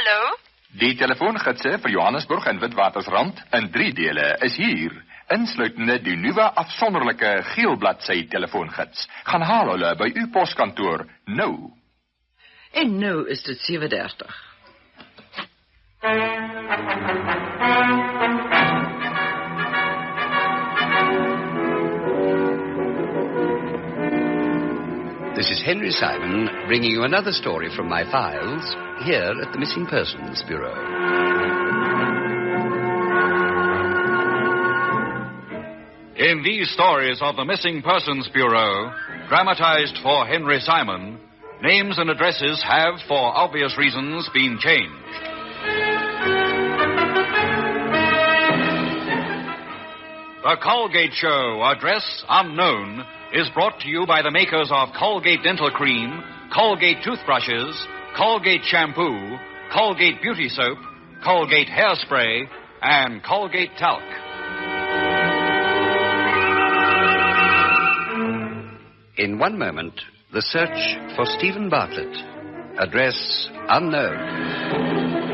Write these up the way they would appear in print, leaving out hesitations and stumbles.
Hallo? Die telefoongidse vir Johannesburg en Witwatersrand in 3 dele is hier, insluitende die nuwe afsonderlike geelbladsy telefoongids. Gaan haal hulle by u poskantoor nou. En nou is dit 7:30. This is Henry Simon, bringing you another story from my files, here at the Missing Persons Bureau. In these stories of the Missing Persons Bureau, dramatized for Henry Simon, names and addresses have, for obvious reasons, been changed. The Colgate Show, address unknown, is brought to you by the makers of Colgate Dental Cream, Colgate Toothbrushes, Colgate Shampoo, Colgate Beauty Soap, Colgate Hairspray, and Colgate Talc. In one moment, the search for Stephen Bartlet. Address unknown.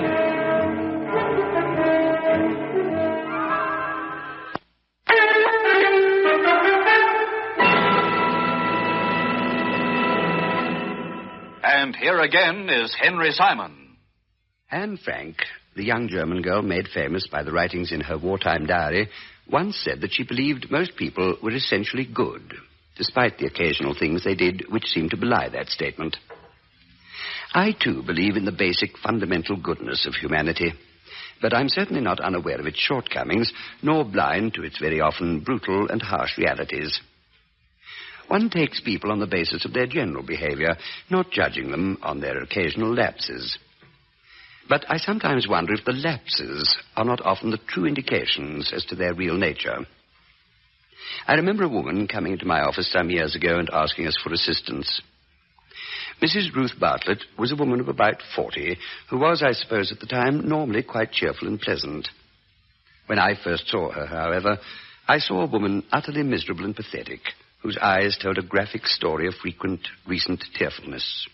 And here again is Henry Simon. Anne Frank, the young German girl made famous by the writings in her wartime diary, once said that she believed most people were essentially good, despite the occasional things they did which seemed to belie that statement. I, too, believe in the basic fundamental goodness of humanity, but I'm certainly not unaware of its shortcomings, nor blind to its very often brutal and harsh realities. One takes people on the basis of their general behavior, not judging them on their occasional lapses. But I sometimes wonder if the lapses are not often the true indications as to their real nature. I remember a woman coming into my office some years ago and asking us for assistance. Mrs. Ruth Bartlet was a woman of about 40, who was, I suppose, at the time, normally quite cheerful and pleasant. When I first saw her, however, I saw a woman utterly miserable and pathetic, whose eyes told a graphic story of frequent, recent tearfulness.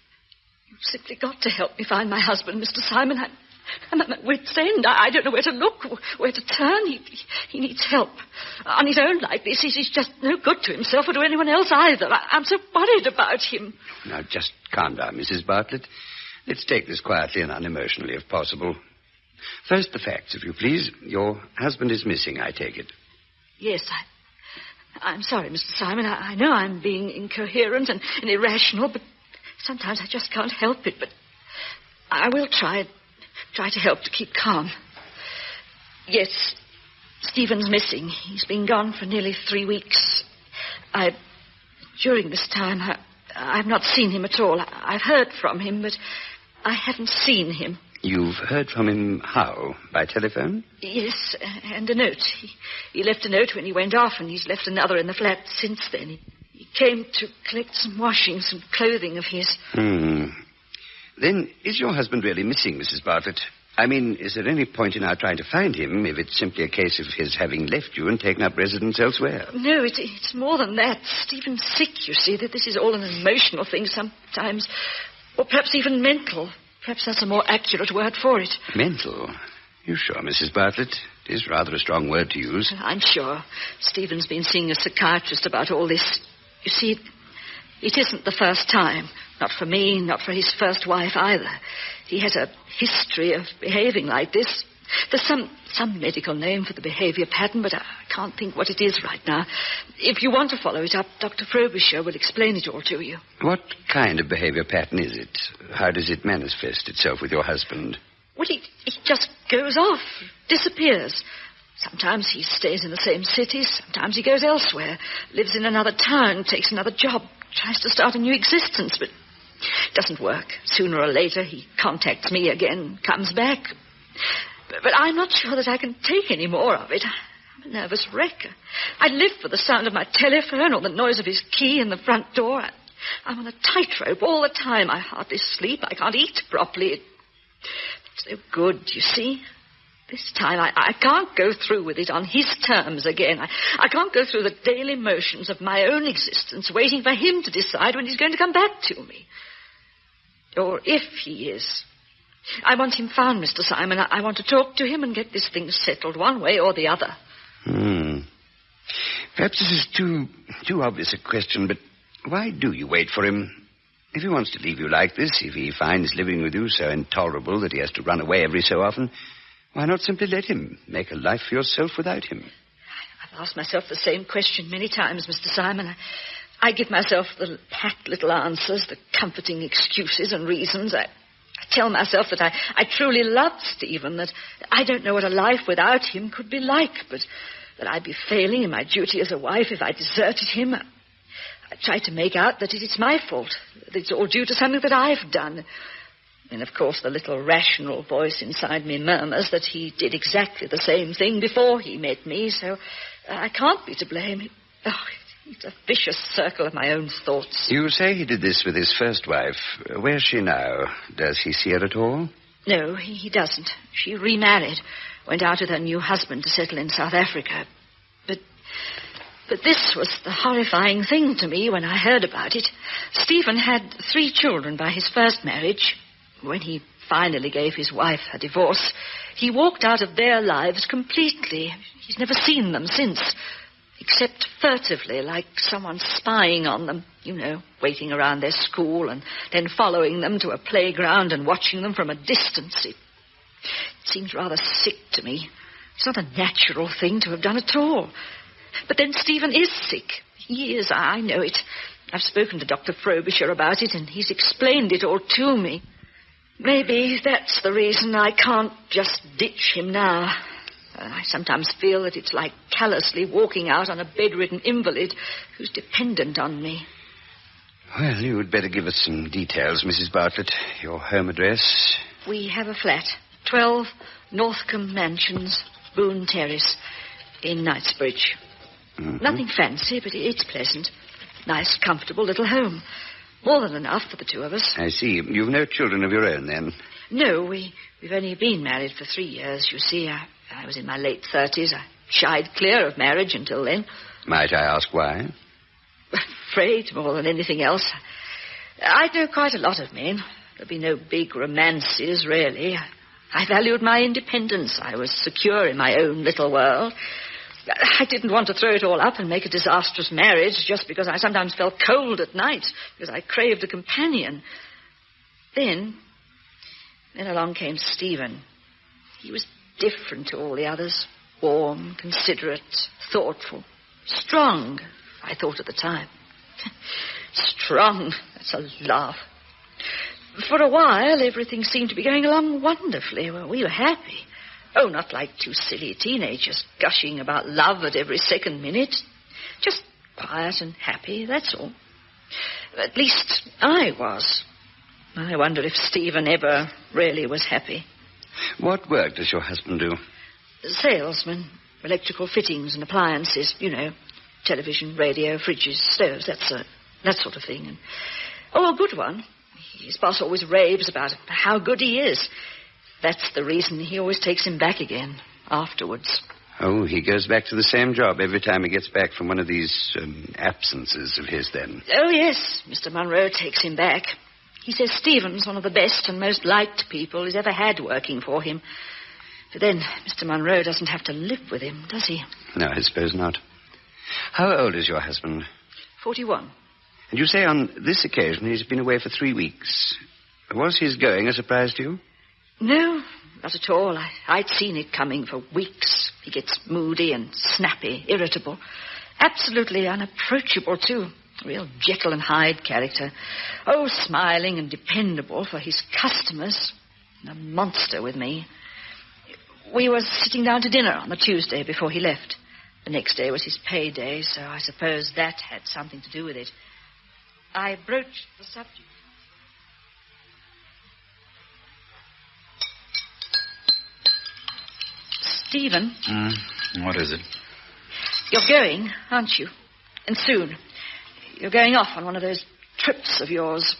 You've simply got to help me find my husband, Mr. Simon. I'm at my wit's end. I don't know where to look, where to turn. He needs help. On his own like this, he's just no good to himself or to anyone else either. I'm so worried about him. Now, just calm down, Mrs. Bartlett. Let's take this quietly and unemotionally, if possible. First, the facts, if you please. Your husband is missing, I take it. Yes, I'm sorry, Mr. Simon. I know I'm being incoherent and irrational, but sometimes I just can't help it. But I will try to help to keep calm. Yes, Stephen's missing. He's been gone for nearly 3 weeks. During this time, I've not seen him at all. I've heard from him, but I haven't seen him. You've heard from him how? By telephone? Yes, and a note. He left a note when he went off, and he's left another in the flat since then. He came to collect some washing, some clothing of his. Then, is your husband really missing, Mrs. Bartlett? I mean, is there any point in our trying to find him if it's simply a case of his having left you and taken up residence elsewhere? No, it's more than that. Stephen's sick, you see. That this is all an emotional thing sometimes, or perhaps even mental. Perhaps that's a more accurate word for it. Mental? You sure, Mrs. Bartlett? It is rather a strong word to use. I'm sure. Stephen's been seeing a psychiatrist about all this. You see, it isn't the first time. Not for me, not for his first wife either. He has a history of behaving like this. There's some medical name for the behavior pattern, but I can't think what it is right now. If you want to follow it up, Dr. Frobisher will explain it all to you. What kind of behavior pattern is it? How does it manifest itself with your husband? Well, he just goes off, disappears. Sometimes he stays in the same city, sometimes he goes elsewhere, lives in another town, takes another job, tries to start a new existence, but it doesn't work. Sooner or later, he contacts me again, comes back. But I'm not sure that I can take any more of it. I'm a nervous wreck. I live for the sound of my telephone or the noise of his key in the front door. I'm on a tightrope all the time. I hardly sleep. I can't eat properly. It's no good, you see. This time I can't go through with it on his terms again. I can't go through the daily motions of my own existence, waiting for him to decide when he's going to come back to me. Or if he is. I want him found, Mr. Simon. I want to talk to him and get this thing settled one way or the other. Perhaps this is too obvious a question, but why do you wait for him? If he wants to leave you like this, if he finds living with you so intolerable that he has to run away every so often, why not simply let him make a life for yourself without him? I've asked myself the same question many times, Mr. Simon. I give myself the pat little answers, the comforting excuses and reasons. I tell myself that I truly love Stephen, that I don't know what a life without him could be like, but that I'd be failing in my duty as a wife if I deserted him. I try to make out that it's my fault, that it's all due to something that I've done. And, of course, the little rational voice inside me murmurs that he did exactly the same thing before he met me, so I can't be to blame. It's a vicious circle of my own thoughts. You say he did this with his first wife. Where's she now? Does he see her at all? No, he doesn't. She remarried, went out with her new husband to settle in South Africa. But this was the horrifying thing to me when I heard about it. Stephen had 3 children by his first marriage. When he finally gave his wife a divorce, he walked out of their lives completely. He's never seen them since, except furtively, like someone spying on them, waiting around their school and then following them to a playground and watching them from a distance. It seems rather sick to me. It's not a natural thing to have done at all. But then Stephen is sick. He is, I know it. I've spoken to Dr. Frobisher about it, and he's explained it all to me. Maybe that's the reason I can't just ditch him now. I sometimes feel that it's like callously walking out on a bedridden invalid who's dependent on me. Well, you would better give us some details, Mrs. Bartlett. Your home address? We have a flat, 12 Northcombe Mansions, Boone Terrace, in Knightsbridge. Mm-hmm. Nothing fancy, but it's pleasant. Nice, comfortable little home. More than enough for the 2 of us. I see. You've no children of your own, then? No, we've only been married for 3 years, you see. I was in my late 30s. I shied clear of marriage until then. Might I ask why? Afraid more than anything else. I know quite a lot of men. There'll be no big romances, really. I valued my independence. I was secure in my own little world. I didn't want to throw it all up and make a disastrous marriage just because I sometimes felt cold at night, because I craved a companion. Then along came Stephen. He was different to all the others. Warm, considerate, thoughtful, strong, I thought at the time. Strong, that's a laugh. For a while, everything seemed to be going along wonderfully. We were happy. Oh, not like 2 silly teenagers gushing about love at every second minute. Just quiet and happy, that's all. At least I was. I wonder if Stephen ever really was happy. What work does your husband do? Salesman. Electrical fittings and appliances, television, radio, fridges, stoves, that sort of thing. A good one. His boss always raves about how good he is. That's the reason he always takes him back again afterwards. Oh, he goes back to the same job every time he gets back from one of these absences of his, then? Oh, yes. Mr. Munro takes him back. He says Stephen's one of the best and most liked people he's ever had working for him. But then Mr. Munro doesn't have to live with him, does he? No, I suppose not. How old is your husband? 41. And you say on this occasion he's been away for 3 weeks. Was his going a surprise to you? No, not at all. I'd seen it coming for weeks. He gets moody and snappy, irritable. Absolutely unapproachable, too. Real Jekyll and Hyde character. Oh, smiling and dependable for his customers. A monster with me. We were sitting down to dinner on the Tuesday before he left. The next day was his payday, so I suppose that had something to do with it. I broached the subject. Stephen. What is it? You're going, aren't you? And soon. You're going off on one of those trips of yours.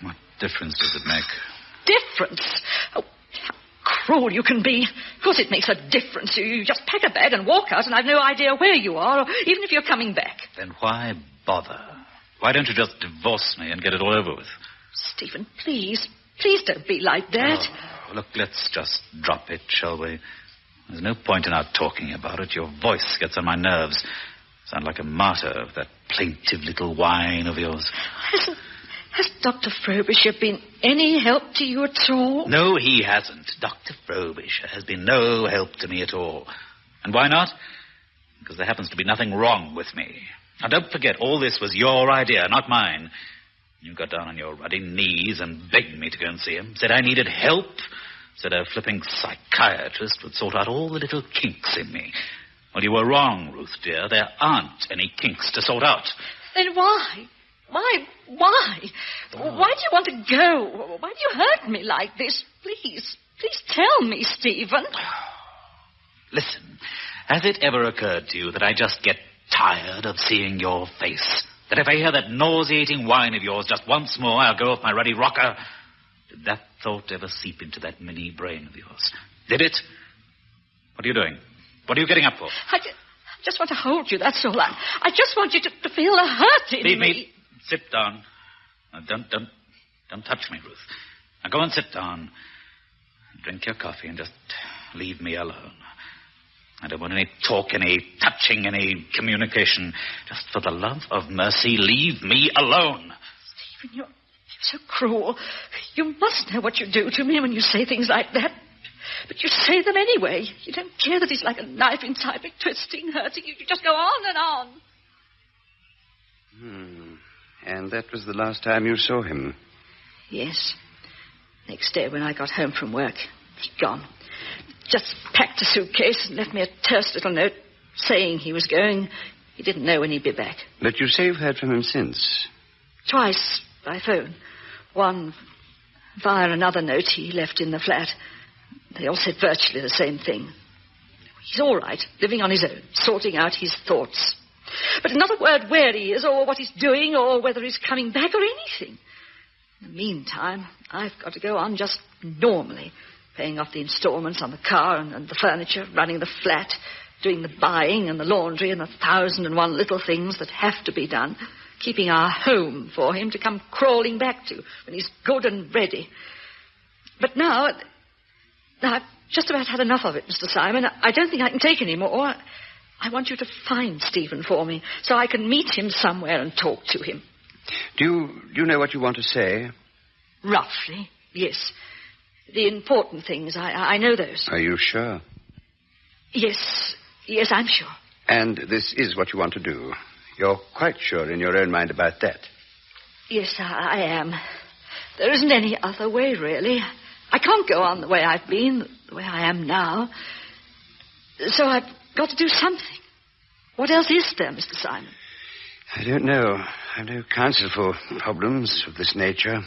What difference does it make? Difference? Oh, how cruel you can be. Of course it makes a difference. You just pack a bag and walk out, and I've no idea where you are, or even if you're coming back. Then why bother? Why don't you just divorce me and get it all over with? Stephen, please Please don't be like that. Oh, look, let's just drop it, shall we? There's no point in our talking about it. Your voice gets on my nerves. Sound like a martyr of that plaintive little whine of yours. Has Dr. Frobisher been any help to you at all? No, he hasn't. Dr. Frobisher has been no help to me at all. And why not? Because there happens to be nothing wrong with me. Now, don't forget, all this was your idea, not mine. You got down on your ruddy knees and begged me to go and see him. Said I needed help. Said a flipping psychiatrist would sort out all the little kinks in me. Well, you were wrong, Ruth, dear. There aren't any kinks to sort out. Then why? Why? Why do you want to go? Why do you hurt me like this? Please tell me, Stephen. Listen, has it ever occurred to you that I just get tired of seeing your face? That if I hear that nauseating whine of yours just once more, I'll go off my ruddy rocker? Did that thought ever seep into that mini brain of yours? Did it? What are you doing? What are you getting up for? I just want to hold you, that's all. I just want you to feel the hurt in Leave me. Sit down. Now, don't touch me, Ruth. Now go and sit down. Drink your coffee and just leave me alone. I don't want any talk, any touching, any communication. Just for the love of mercy, leave me alone. Stephen, you're so cruel. You must know what you do to me when you say things like that. But you say them anyway. You don't care that he's like a knife inside me, twisting, hurting you. You just go on and on. And that was the last time you saw him? Yes. Next day when I got home from work, he was gone. Just packed a suitcase and left me a terse little note saying he was going. He didn't know when he'd be back. But you say you've heard from him since? Twice by phone. One via another note he left in the flat. They all said virtually the same thing. He's all right, living on his own, sorting out his thoughts. But not a word where he is or what he's doing or whether he's coming back or anything. In the meantime, I've got to go on just normally, paying off the installments on the car and the furniture, running the flat, doing the buying and the laundry and the 1,001 little things that have to be done, keeping our home for him to come crawling back to when he's good and ready. But now I've just about had enough of it, Mr. Simon. I don't think I can take any more. I want you to find Stephen for me so I can meet him somewhere and talk to him. Do you know what you want to say? Roughly, yes. The important things, I know those. Are you sure? Yes, I'm sure. And this is what you want to do? You're quite sure in your own mind about that? Yes, I am. There isn't any other way, really. I can't go on the way I've been, the way I am now. So I've got to do something. What else is there, Mr. Simon? I don't know. I've no counsel for problems of this nature.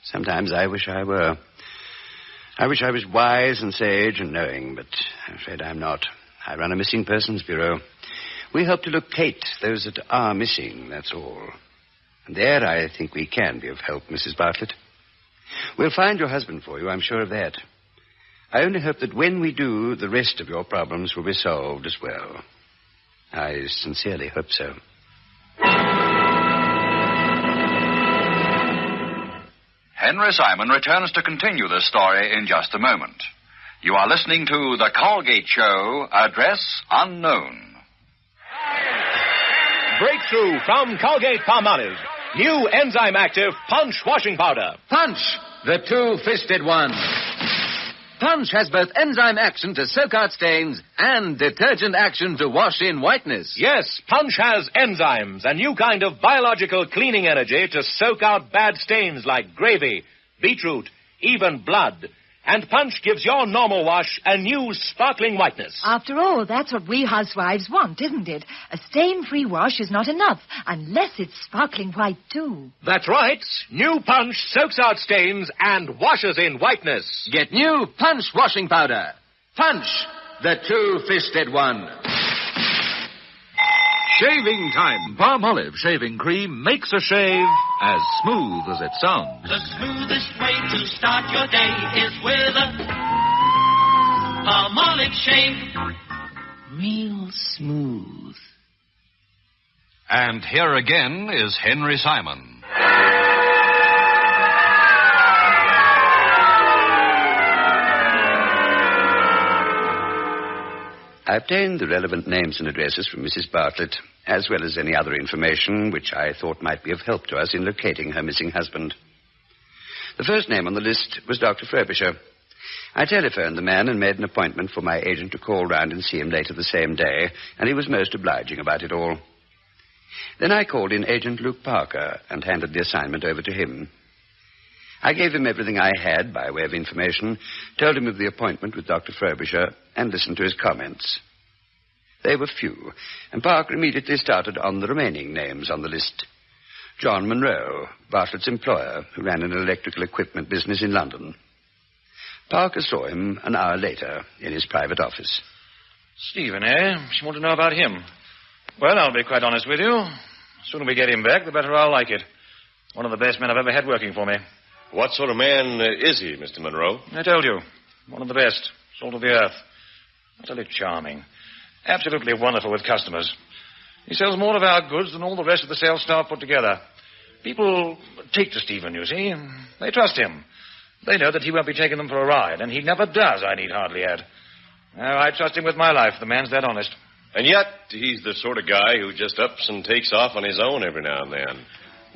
Sometimes I wish I were. I wish I was wise and sage and knowing, but I'm afraid I'm not. I run a missing persons bureau. We help to locate those that are missing, that's all. And there I think we can be of help, Mrs. Bartlett. We'll find your husband for you, I'm sure of that. I only hope that when we do, the rest of your problems will be solved as well. I sincerely hope so. Henry Simon returns to continue this story in just a moment. You are listening to The Colgate Show, Address Unknown. Breakthrough from Colgate-Palmolive. New enzyme-active Punch washing powder. Punch, the two-fisted one. Punch has both enzyme action to soak out stains and detergent action to wash in whiteness. Yes, Punch has enzymes, a new kind of biological cleaning energy to soak out bad stains like gravy, beetroot, even blood. And Punch gives your normal wash a new sparkling whiteness. After all, that's what we housewives want, isn't it? A stain-free wash is not enough, unless it's sparkling white, too. That's right. New Punch soaks out stains and washes in whiteness. Get new Punch washing powder. Punch, the two-fisted one. Shaving time. Palmolive shaving cream makes a shave as smooth as it sounds. The smoothest way to start your day is with a Palmolive shave. Real smooth. And here again is Henry Simon. I obtained the relevant names and addresses from Mrs. Bartlett, as well as any other information which I thought might be of help to us in locating her missing husband. The first name on the list was Dr. Frobisher. I telephoned the man and made an appointment for my agent to call round and see him later the same day, and he was most obliging about it all. Then I called in Agent Luke Parker and handed the assignment over to him. I gave him everything I had by way of information, told him of the appointment with Dr. Frobisher, and listened to his comments. They were few, and Parker immediately started on the remaining names on the list. John Monroe, Bartlett's employer, who ran an electrical equipment business in London. Parker saw him an hour later in his private office. Stephen, eh? You want to know about him? Well, I'll be quite honest with you. The sooner we get him back, the better I'll like it. One of the best men I've ever had working for me. What sort of man is he, Mr. Monroe? I told you. One of the best. Salt of the earth. Utterly charming. Absolutely wonderful with customers. He sells more of our goods than all the rest of the sales staff put together. People take to Stephen, you see. They trust him. They know that he won't be taking them for a ride, and he never does, I need hardly add. Now, I trust him with my life. The man's that honest. And yet, he's the sort of guy who just ups and takes off on his own every now and then.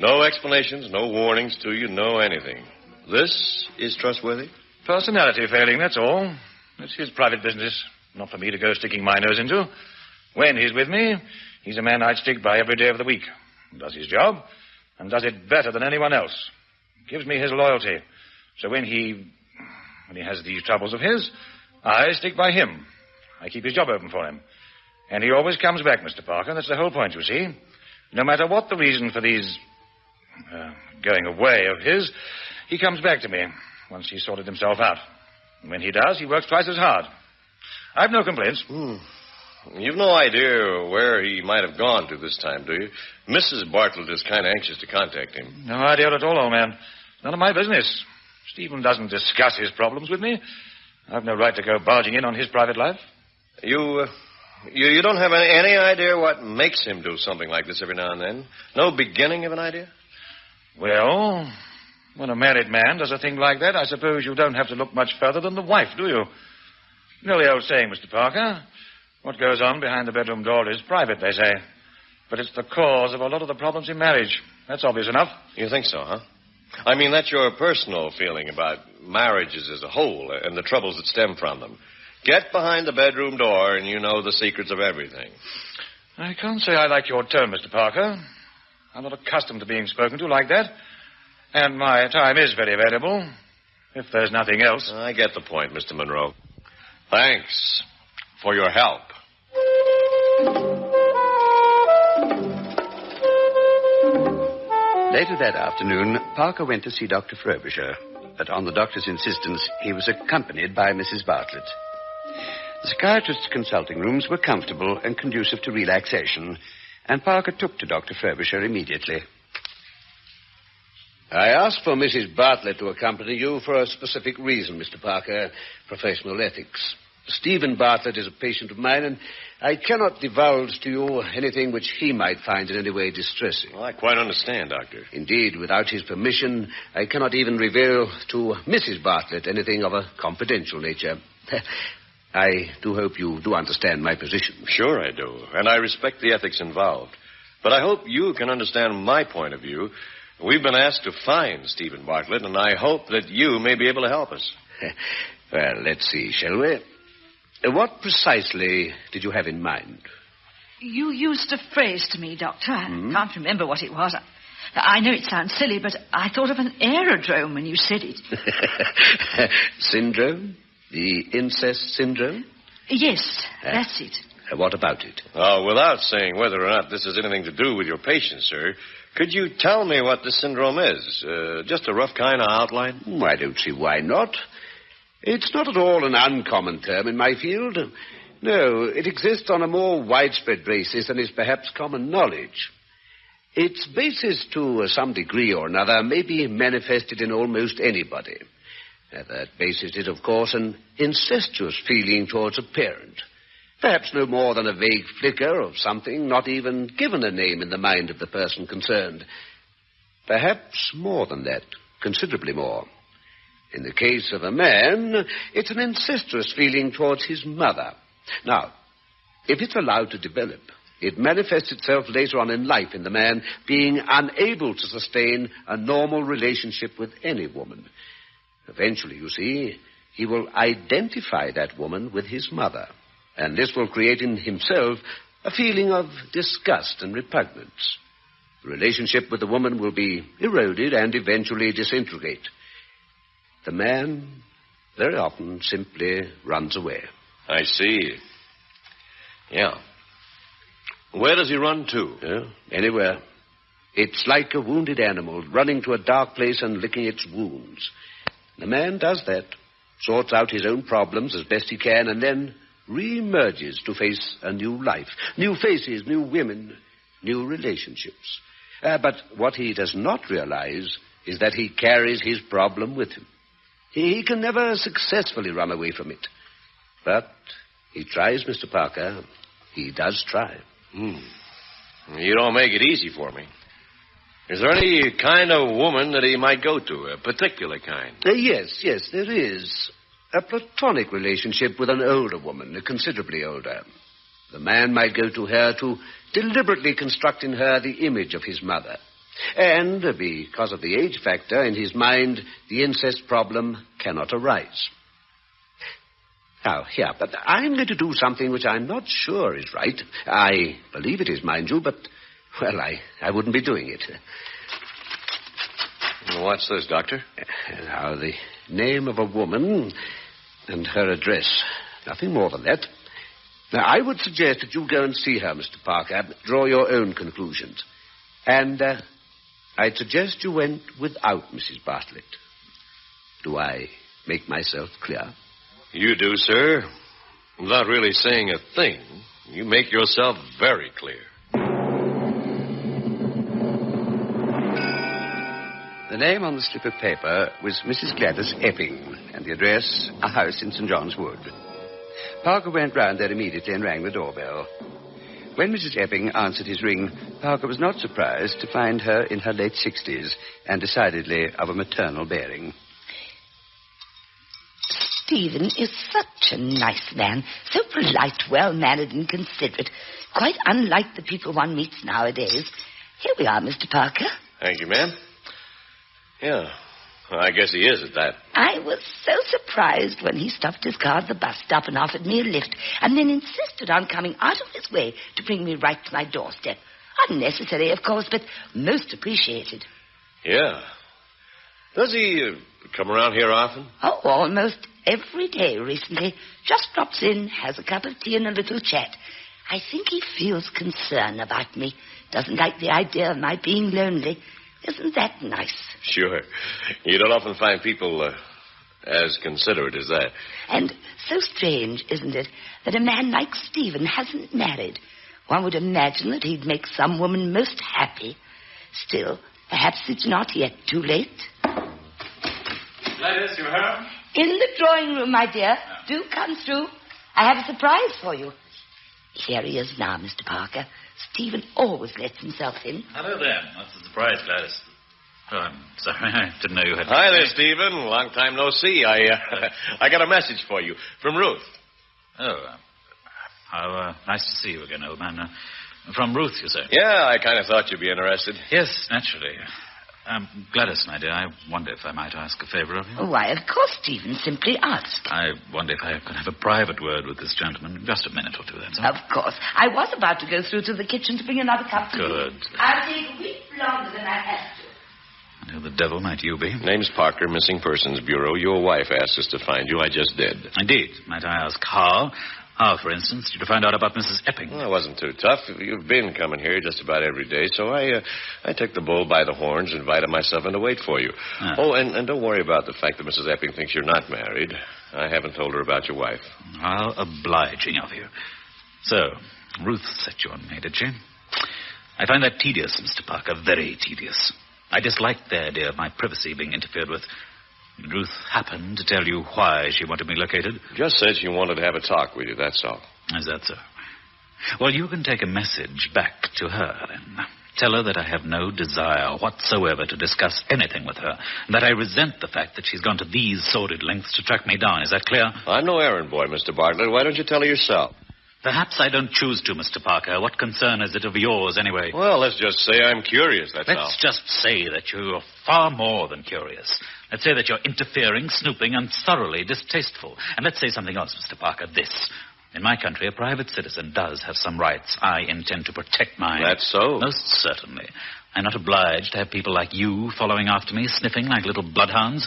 No explanations, no warnings to you, no anything. This is trustworthy? Personality failing, that's all. It's his private business, not for me to go sticking my nose into. When he's with me, he's a man I'd stick by every day of the week. He does his job, and does it better than anyone else. Gives me his loyalty. So when he has these troubles of his, I stick by him. I keep his job open for him. And he always comes back, Mr. Parker. That's the whole point, you see. No matter what the reason for these going away of his, he comes back to me once he's sorted himself out. And when he does, he works twice as hard. I've no complaints. You've no idea where he might have gone to this time, do you? Mrs. Bartlett is kind of anxious to contact him. No idea at all, old man. None of my business. Stephen doesn't discuss his problems with me. I've no right to go barging in on his private life. You don't have any idea what makes him do something like this every now and then? No beginning of an idea? Well, when a married man does a thing like that, I suppose you don't have to look much further than the wife, do you? You know the old saying, Mr. Parker, what goes on behind the bedroom door is private, they say. But it's the cause of a lot of the problems in marriage. That's obvious enough. You think so, huh? I mean, that's your personal feeling about marriages as a whole and the troubles that stem from them. Get behind the bedroom door and you know the secrets of everything. I can't say I like your tone, Mr. Parker. I'm not accustomed to being spoken to like that. And my time is very valuable, if there's nothing else. I get the point, Mr. Monroe. Thanks for your help. Later that afternoon, Parker went to see Dr. Frobisher, but on the doctor's insistence, he was accompanied by Mrs. Bartlett. The psychiatrist's consulting rooms were comfortable and conducive to relaxation, and Parker took to Dr. Frobisher immediately. I asked for Mrs. Bartlett to accompany you for a specific reason, Mr. Parker, professional ethics. Stephen Bartlett is a patient of mine, and I cannot divulge to you anything which he might find in any way distressing. Well, I quite understand, Doctor. Indeed, without his permission, I cannot even reveal to Mrs. Bartlett anything of a confidential nature. I do hope you do understand my position. Sure I do, and I respect the ethics involved. But I hope you can understand my point of view. We've been asked to find Stephen Bartlett, and I hope that you may be able to help us. Well, let's see, shall we? What precisely did you have in mind? You used a phrase to me, Doctor. I can't remember what it was. I know it sounds silly, but I thought of an aerodrome when you said it. Syndrome? The incest syndrome? Yes, that's it. What about it? Without saying whether or not this has anything to do with your patient, sir, could you tell me what the syndrome is? Just a rough kind of outline? I don't see why not. It's not at all an uncommon term in my field. No, it exists on a more widespread basis than is perhaps common knowledge. Its basis, to some degree or another, may be manifested in almost anybody. That basis is, of course, an incestuous feeling towards a parent. Perhaps no more than a vague flicker of something, not even given a name in the mind of the person concerned. Perhaps more than that, considerably more. In the case of a man, it's an incestuous feeling towards his mother. Now, If it's allowed to develop, it manifests itself later on in life in the man being unable to sustain a normal relationship with any woman. Eventually, you see, he will identify that woman with his mother, and this will create in himself a feeling of disgust and repugnance. The relationship with the woman will be eroded and eventually disintegrate. The man very often simply runs away. I see. Yeah. Where does he run to? Anywhere. It's like a wounded animal running to a dark place and licking its wounds. The man does that, sorts out his own problems as best he can, and then re-emerges to face a new life. New faces, new women, new relationships. But what he does not realize is that he carries his problem with him. He can never successfully run away from it. But he tries, Mr. Parker. He does try. You don't make it easy for me. Is there any kind of woman that he might go to, a particular kind? Yes, there is. A platonic relationship with an older woman, considerably older. The man might go to her to deliberately construct in her the image of his mother. And because of the age factor, in his mind, the incest problem cannot arise. Now, here, but I'm going to do something which I'm not sure is right. I believe it is, mind you, but, well, I wouldn't be doing it. What's this, Doctor? Now, the name of a woman and her address. Nothing more than that. Now, I would suggest that you go and see her, Mr. Parker. Draw your own conclusions. And I'd suggest you went without Mrs. Bartlett. Do I make myself clear? You do, sir. Without really saying a thing, you make yourself very clear. The name on the slip of paper was Mrs. Gladys Epping, and the address, a house in St. John's Wood. Parker went round there immediately and rang the doorbell. When Mrs. Epping answered his ring, Parker was not surprised to find her in her late 60s and decidedly of a maternal bearing. Stephen is such a nice man, so polite, well-mannered and considerate, quite unlike the people one meets nowadays. Here we are, Mr. Parker. Thank you, ma'am. Yeah, well, I guess he is at that. I was so surprised when he stopped his car at the bus stop and offered me a lift, and then insisted on coming out of his way to bring me right to my doorstep. Unnecessary, of course, but most appreciated. Yeah. Does he come around here often? Oh, almost every day recently. Just drops in, has a cup of tea and a little chat. I think he feels concern about me. Doesn't like the idea of my being lonely. Isn't that nice? Sure. You don't often find people as considerate as that. And so strange, isn't it, that a man like Stephen hasn't married. One would imagine that he'd make some woman most happy. Still, perhaps it's not yet too late. Gladys, you home? In the drawing room, my dear. Do come through. I have a surprise for you. Here he is now, Mr. Parker. Stephen always lets himself in. Hello there. That's a surprise, Gladys. Oh, I'm sorry. I didn't know you had... Hi there, Stephen. Long time no see. I got a message for you from Ruth. Oh, how nice to see you again, old man. From Ruth, you say? Yeah, I kind of thought you'd be interested. Yes, naturally. Gladys, my dear, I wonder if I might ask a favor of you. Oh, why, of course, Stephen. Simply ask. I wonder if I could have a private word with this gentleman. Just a minute or two, that's all. Of course. I was about to go through to the kitchen to bring another cup. Good. I'll take a week longer than I have to. And who the devil might you be? Name's Parker, Missing Persons Bureau. Your wife asked us to find you. I just did. Indeed. Might I ask how? How, for instance, did you find out about Mrs. Epping? Well, it wasn't too tough. You've been coming here just about every day, so I took the bull by the horns and invited myself in to wait for you. Ah. Oh, and don't worry about the fact that Mrs. Epping thinks you're not married. I haven't told her about your wife. How obliging of you. So, Ruth set you on me, did she? I find that tedious, Mr. Parker, very tedious. I dislike the idea of my privacy being interfered with. Did Ruth happen to tell you why she wanted me located? Just said she wanted to have a talk with you, that's all. Is that so? Well, you can take a message back to her, then. Tell her that I have no desire whatsoever to discuss anything with her, and that I resent the fact that she's gone to these sordid lengths to track me down. Is that clear? I'm no errand boy, Mr. Bartlett. Why don't you tell her yourself? Perhaps I don't choose to, Mr. Parker. What concern is it of yours, anyway? Well, let's just say I'm curious, that's all. Let's just say that you're far more than curious. Let's say that you're interfering, snooping, and thoroughly distasteful. And let's say something else, Mr. Parker, this. In my country, a private citizen does have some rights. I intend to protect mine. That's so? Most certainly. I'm not obliged to have people like you following after me, sniffing like little bloodhounds.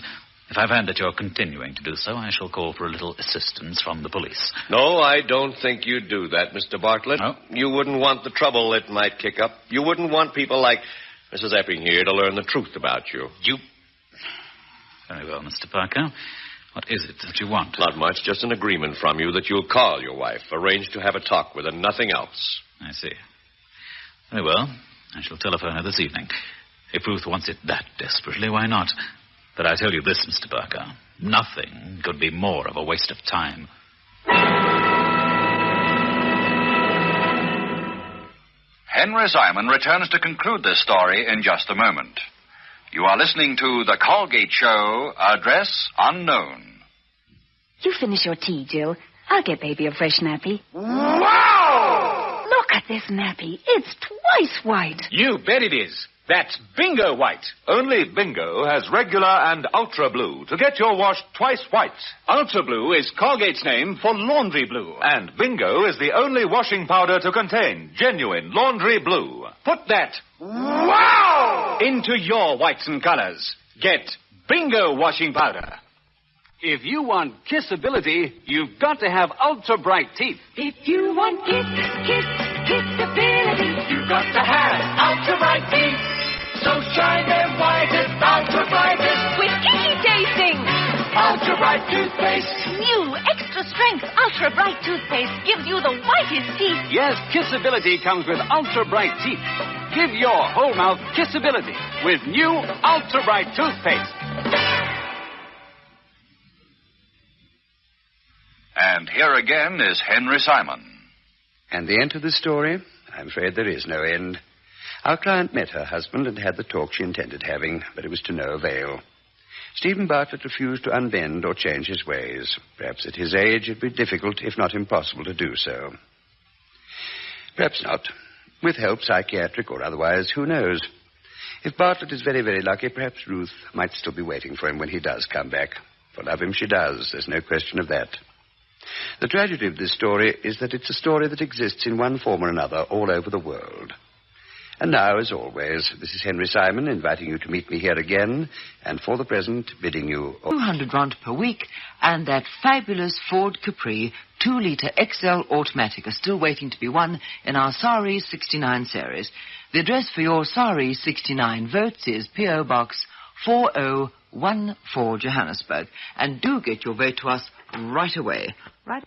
If I find that you're continuing to do so, I shall call for a little assistance from the police. No, I don't think you'd do that, Mr. Bartlett. No? You wouldn't want the trouble it might kick up. You wouldn't want people like Mrs. Epping here to learn the truth about you. Very well, Mr. Parker. What is it that you want? Not much, just an agreement from you that you'll call your wife, arrange to have a talk with her, nothing else. I see. Very well. I shall telephone her this evening. If Ruth wants it that desperately, why not? But I tell you this, Mr. Parker, nothing could be more of a waste of time. Henry Simon returns to conclude this story in just a moment. You are listening to The Colgate Show, Address Unknown. You finish your tea, Jill. I'll get baby a fresh nappy. Wow! Look at this nappy. It's twice white. You bet it is. That's Bingo White. Only Bingo has regular and ultra blue to get your wash twice white. Ultra Blue is Colgate's name for laundry blue. And Bingo is the only washing powder to contain genuine laundry blue. Put that wow into your whites and colors. Get Bingo washing powder. If you want kissability, you've got to have ultra bright teeth. If you want kissability, you've got to have ultra bright teeth. So shine them whitest, ultra brightest with icky tasting ultra bright toothpaste. New extra strength ultra bright toothpaste gives you the whitest teeth. Yes, kissability comes with ultra bright teeth. Give your whole mouth kissability with new ultra bright toothpaste. And here again is Henry Simon. And the end to the story? I'm afraid there is no end. Our client met her husband and had the talk she intended having, but it was to no avail. Stephen Bartlett refused to unbend or change his ways. Perhaps at his age it'd be difficult, if not impossible, to do so. Perhaps not. With help, psychiatric or otherwise, who knows? If Bartlett is very, very lucky, perhaps Ruth might still be waiting for him when he does come back. For love him she does, there's no question of that. The tragedy of this story is that it's a story that exists in one form or another all over the world. And now, as always, this is Henry Simon inviting you to meet me here again, and for the present, bidding you... 200 rand per week, and that fabulous Ford Capri 2-litre XL automatic are still waiting to be won in our Sari 69 series. The address for your Sari 69 votes is P.O. Box 4014, Johannesburg. And do get your vote to us right away. Right.